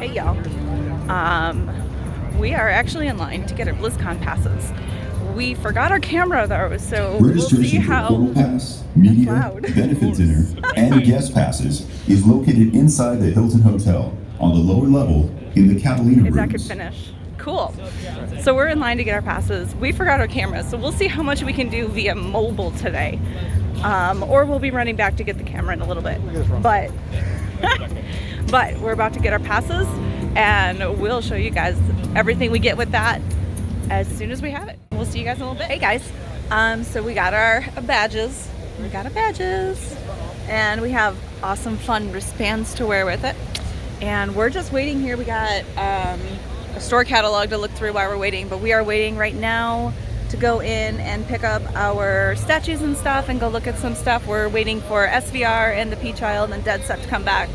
Hey y'all. We are actually in line to get our BlizzCon passes. We forgot our camera though, so we'll see how Portal Pass, Media, Benefit Dinner, and Guest Passes is located inside the Hilton Hotel on the lower level in the Catalina rooms. If that could finish. Cool. So we're in line to get our passes. We forgot our cameras, so we'll see how much we can do via mobile today. Or we'll be running back to get the camera in a little bit. But we're about to get our passes, and we'll show you guys everything we get with that as soon as we have it. We'll see you guys in a little bit. Hey guys, so we got our badges. We got our badges, and we have awesome fun wristbands to wear with it. And we're just waiting here. We got a store catalog to look through while we're waiting, but we are waiting right now to go in and pick up our statues and stuff and go look at some stuff. We're waiting for SVR and the P-Child and Dead Set to come back.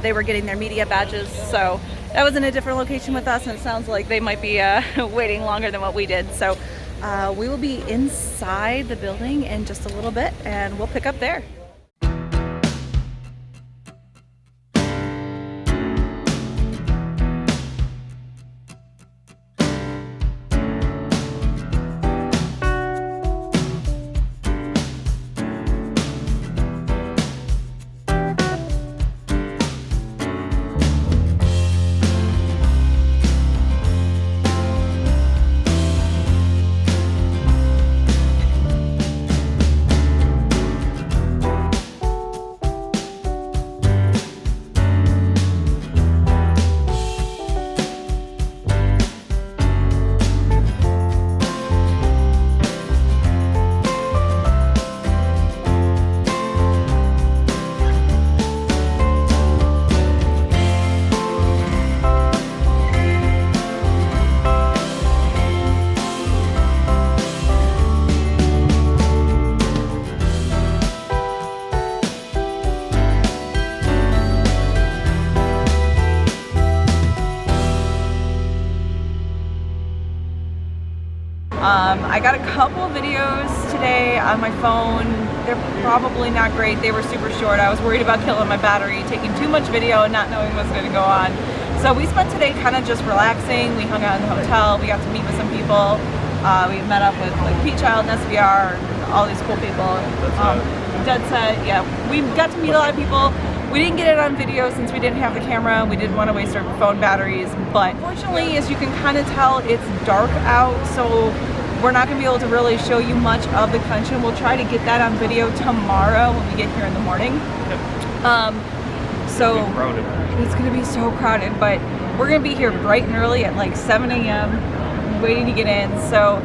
They were getting their media badges, so that was in a different location with us, and it sounds like they might be waiting longer than what we did. So we will be inside the building in just a little bit, and we'll pick up there. I got a couple videos today on my phone. They're probably not great. They were super short. I was worried about killing my battery, taking too much video and not knowing what's going to go on. So we spent today kind of just relaxing. We hung out in the hotel. We got to meet with some people. We met up with like P-Child and SVR and all these cool people. Dead Set, yeah. We got to meet a lot of people. We didn't get it on video since we didn't have the camera. We didn't want to waste our phone batteries. But fortunately, as you can kind of tell, it's dark out. So we're not going to be able to really show you much of the convention. We'll try to get that on video tomorrow when we get here in the morning. So it's going to be so crowded, but we're going to be here bright and early at like 7 a.m. waiting to get in. So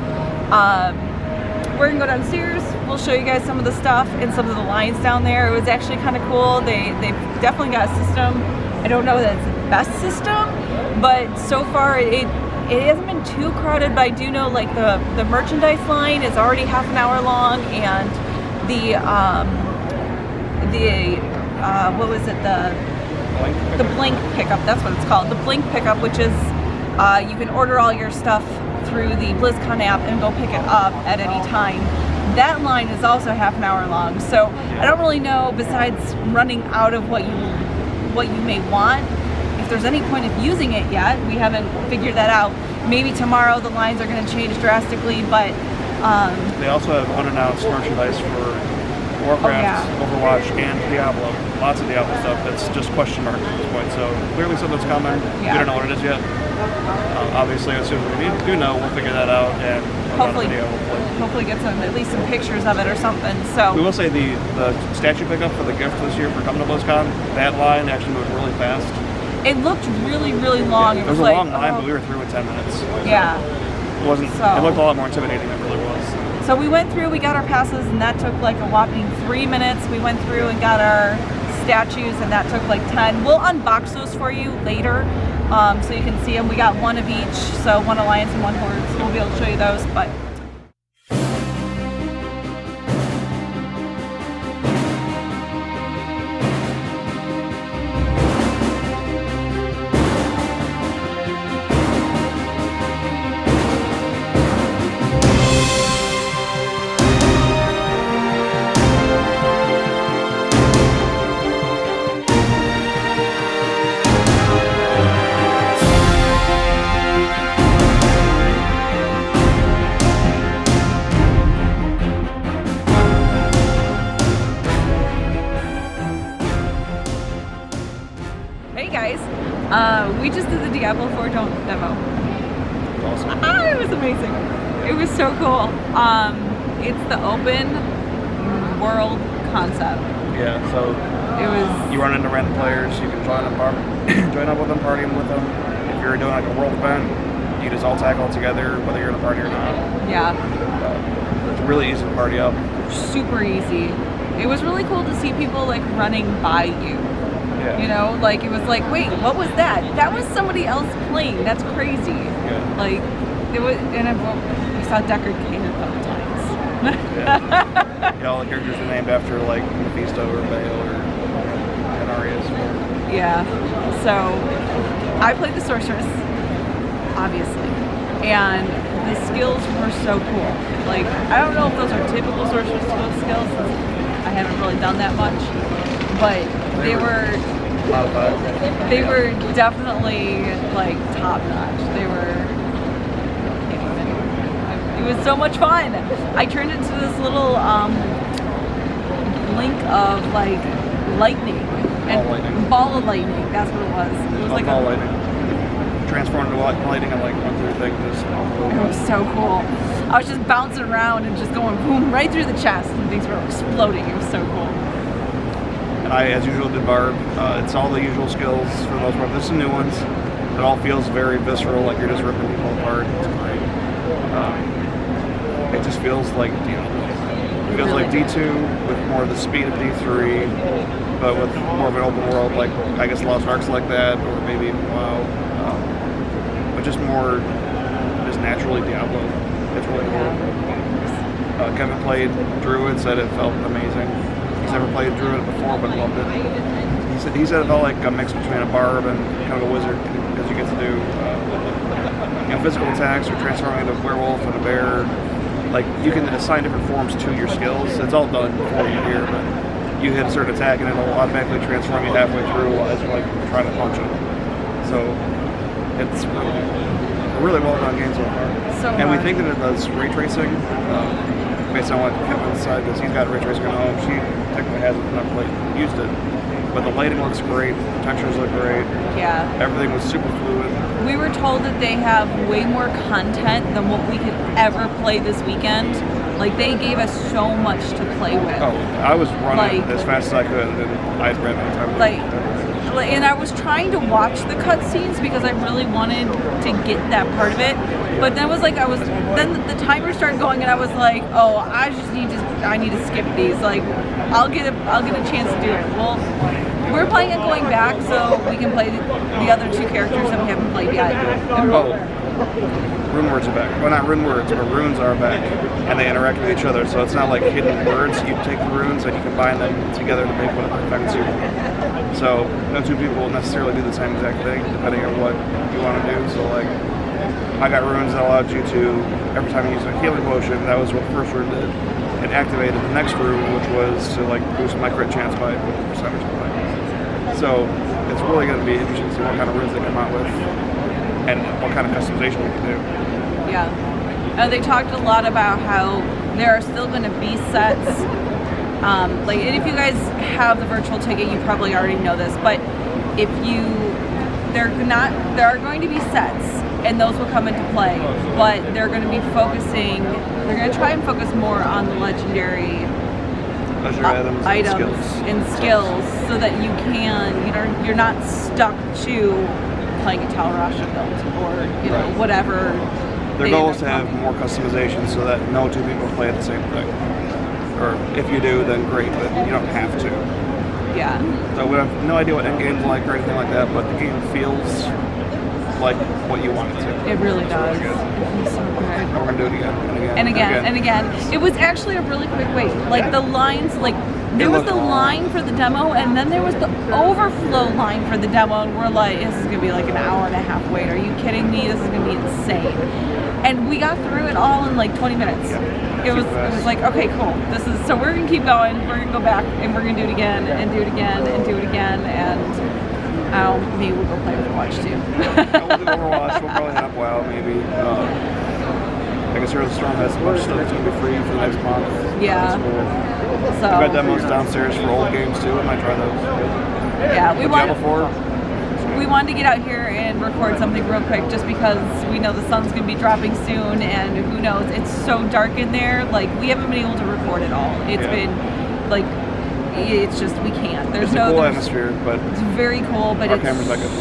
we're going to go downstairs. We'll show you guys some of the stuff and some of the lines down there. It was actually kind of cool. They've definitely got a system. I don't know that it's the best system, but so far it hasn't been too crowded, but I do know like the merchandise line is already half an hour long, and what was it, the Blink pickup, that's what it's called, the Blink pickup, which is you can order all your stuff through the BlizzCon app and go pick it up at any time. That line is also half an hour long, so I don't really know, besides running out of what you may want, if there's any point of using it yet. We haven't figured that out. Maybe tomorrow the lines are going to change drastically, but they also have unannounced merchandise for Warcraft, Overwatch, and Diablo. Lots of Diablo stuff that's just question marks at this point. So clearly something's coming. We don't know what it is yet. Obviously, as soon as we do know, we'll figure that out and hopefully get at least some pictures of it or something. So we will say the statue pickup for the gift this year for coming to BlizzCon, that line actually moved really fast. It looked really, really long. It was a long line, but we were through in 10 minutes. Yeah. It wasn't. It looked a lot more intimidating than it really was. So we went through, we got our passes, and that took like a whopping 3 minutes. We went through and got our statues, and that took like 10. We'll unbox those for you later, so you can see them. We got one of each, so one Alliance and one Horde, so we'll be able to show you those. But We just did the Diablo 4 demo. Awesome. It was amazing. It was so cool. It's the open world concept. Yeah, so It was. you run into random players, you can join up with them, partying with them. If you're doing like a world event, you just all tackle together, whether you're in a party or not. Yeah. It's really easy to party up. Super easy. It was really cool to see people like running by you. Yeah. You know, like it was like, wait, what was that? That was somebody else playing. That's crazy. Yeah. Like it was, and I saw Deckard Cain a couple times. Yeah. All the characters are named after like Mephisto or Bale or Anarius. Yeah. So I played the sorceress, obviously, and the skills were so cool. Like I don't know if those are typical sorceress skills. I haven't really done that much, but they were definitely like top notch. They were. It was so much fun. I turned into this little blink of like lightning and ball of lightning. That's what it was. It was like ball lightning. Transformed into lightning and like went through things. It was so cool. I was just bouncing around and just going boom right through the chest, and things were exploding. It was so cool. And I, as usual, did Barb. It's all the usual skills for the most part. There's some new ones. It all feels very visceral, like you're just ripping people apart. It's great. It just feels like Diablo. It feels like D2 with more of the speed of D3, but with more of an open world, like I guess Lost Ark's like that, or maybe even WoW. But just more, just naturally Diablo. It's really cool. Kevin played Druid, said it felt amazing. He's never played Druid before, but loved it. He said it felt like a mix between a barb and kind of a wizard, because you get to do physical attacks or transforming into a werewolf and a bear. Like you can assign different forms to your skills. It's all done for you here, but you hit a certain attack and it'll automatically transform you halfway through as you're like trying to punch it. So it's a really well done game so far. And we think that it does ray tracing. Based on what Kevin said, because he's got ray tracing at home. She technically hasn't used it. But the lighting looks great, the textures look great. Yeah. Everything was super fluid. We were told that they have way more content than what we could ever play this weekend. Like they gave us so much to play with. Oh, I was running as fast as I could, and I ran out of time. And I was trying to watch the cutscenes because I really wanted to get that part of it. But then then the timer started going, and I was like, oh, I need to skip these. Like, I'll get a chance to do it. Well, we're playing it going back, so we can play the other two characters that we haven't played yet. Rune words are back. Well, not rune words, but runes are back, and they interact with each other. So it's not like hidden words. You take the runes and you combine them together to make whatever effects you want. So no two people will necessarily do the same exact thing, depending on what you want to do. So like, I got runes that allowed you to, every time you use a healing potion, that was what the first rune did. It activated the next rune, which was to like boost my crit chance by 50% or something. So it's really going to be interesting to see what kind of runes they come out with and what kind of customization we can do. Yeah. They talked a lot about how there are still going to be sets. And if you guys have the virtual ticket, you probably already know this, but if there are going to be sets, and those will come into play, but they're going to be they're going to try and focus more on the legendary items and skills, so that you're not stuck to playing a Talrasha build or whatever. Their goal is to have more customization so that no two people play the same thing. Or if you do, then great, but you don't have to. Yeah. So we have no idea what endgame's like or anything like that, but the game feels like what you want it to. It really does. It feels so good. And we're gonna do it again and again. It was actually a really quick wait. The lines, there was the line for the demo, and then there was the overflow line for the demo, and we're like, this is gonna be like an hour and a half wait. Are you kidding me? This is gonna be insane. And we got through it all in like 20 minutes. It was like, okay, cool. So we're gonna keep going. We're gonna go back and we're gonna do it again and do it again and do it again, and maybe we'll go play Overwatch too. We'll do Overwatch. We'll probably have WoW maybe. I guess Heroes of the Storm has a bunch of stuff that's gonna be free for the next month. Yeah. That's cool. So we've got demos downstairs for old games too. I might try those. Yeah, we want. Diablo 4. we wanted to get out here and record something real quick just because we know the sun's going to be dropping soon, and who knows, it's so dark in there. Like, we haven't been able to record at all. It's been, like, it's just, we can't. There's it's a cool atmosphere, but it's very cool, but it's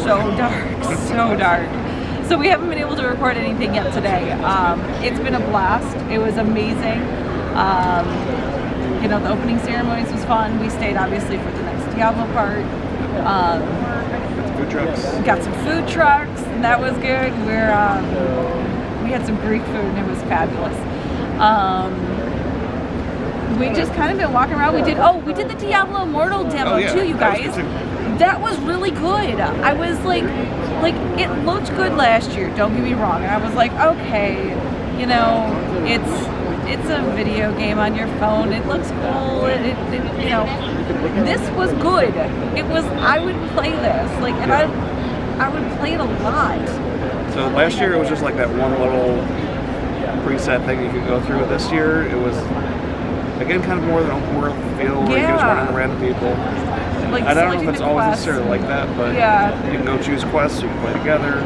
so dark, so dark. So we haven't been able to record anything yet today. It's been a blast. It was amazing. You know, the opening ceremonies was fun. We stayed obviously for the next Diablo part. Food trucks. Got some food trucks, and that was good. We had some Greek food, and it was fabulous. We just kind of been walking around. We did the Diablo Immortal demo too, you guys. That was really good. I was like it looked good last year. Don't get me wrong. And I was like, okay, you know, it's a video game on your phone. It looks cool. You know, this was good. It was. I would play this. Like, and I would play it a lot. So last year it was just like that one little preset thing you could go through. This year it was, again, kind of more than an open world feel where you can just run into random people. Like, I don't know if it's always necessarily like that, but you can go choose quests, you can play together.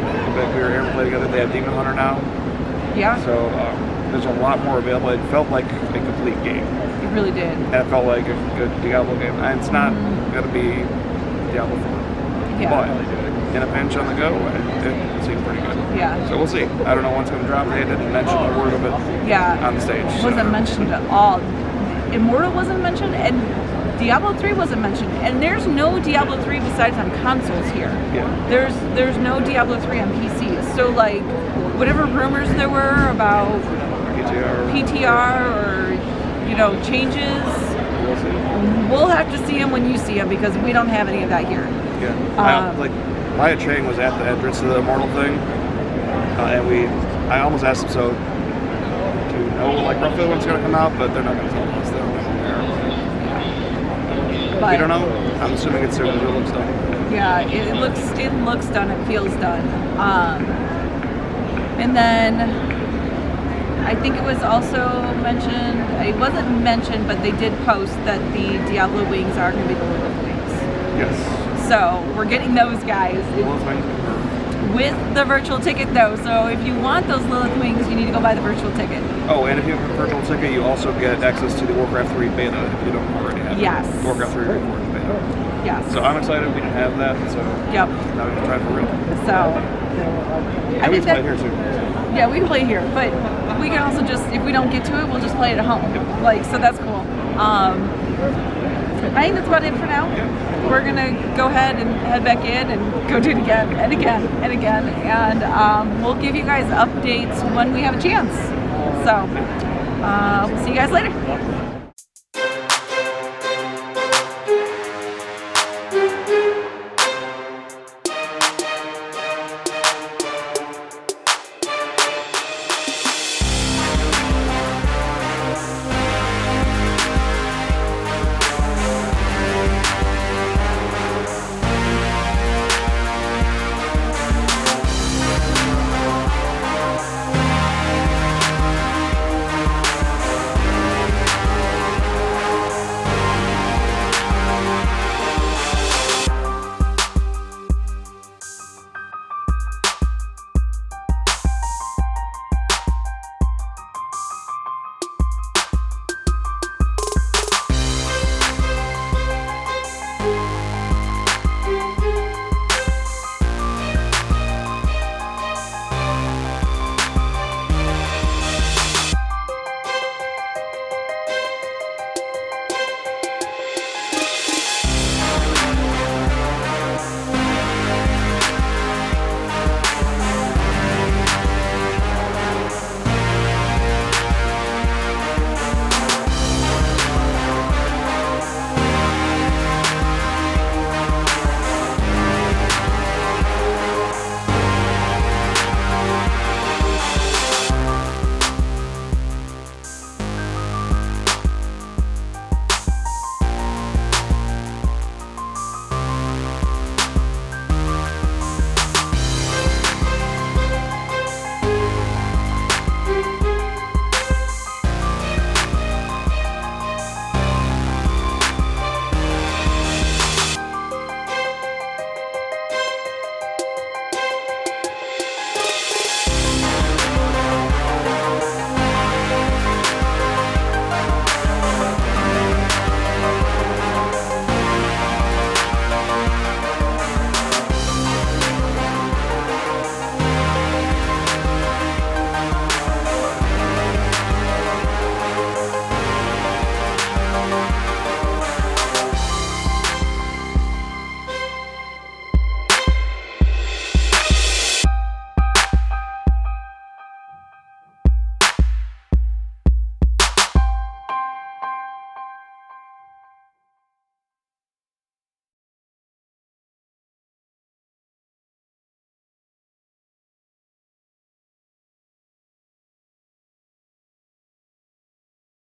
We were here to play together. They have Demon Hunter now. Yeah. So there's a lot more available. It felt like a complete game. It really did. And it felt like a good Diablo game. And it's not going to be Diablo 4. Yeah. But in a pinch on the go, it seemed pretty good. Yeah. So we'll see. I don't know when it's going to drop. They didn't mention a word of it on the stage. It wasn't mentioned at all. Immortal wasn't mentioned, and Diablo 3 wasn't mentioned. And there's no Diablo 3 besides on consoles here. Yeah. There's no Diablo 3 on PCs. So, like, whatever rumors there were about PTR or, you know, changes, we'll have to see them when you see them, because we don't have any of that here. Yeah. Maya Chang was at the entrance to the Immortal thing, and I almost asked them, so do you know, like, roughly when it's going to come out, but they're not going to tell us. We don't know. I'm assuming it's soon. It looks done. Yeah, it looks done. It feels done. And then I think it was also mentioned. It wasn't mentioned, but they did post that the Diablo wings are going to be the Lilith wings. Yes. So we're getting those, guys. Lilith wings. With the virtual ticket, though. So if you want those Lilith wings, you need to go buy the virtual ticket. Oh, and if you have a virtual ticket, you also get access to the Warcraft 3 beta if you don't already have it. Warcraft 3 Reforged beta. Yes. So I'm excited we didn't have that. So now we can try it for real. So I think we can play here too. Yeah, we can play here, but we can also just, if we don't get to it, we'll just play it at home. Yep. Like, so that's cool. I think that's about it for now. We're gonna go ahead and head back in and go do it again and again and again, and we'll give you guys updates when we have a chance. So we'll see you guys later.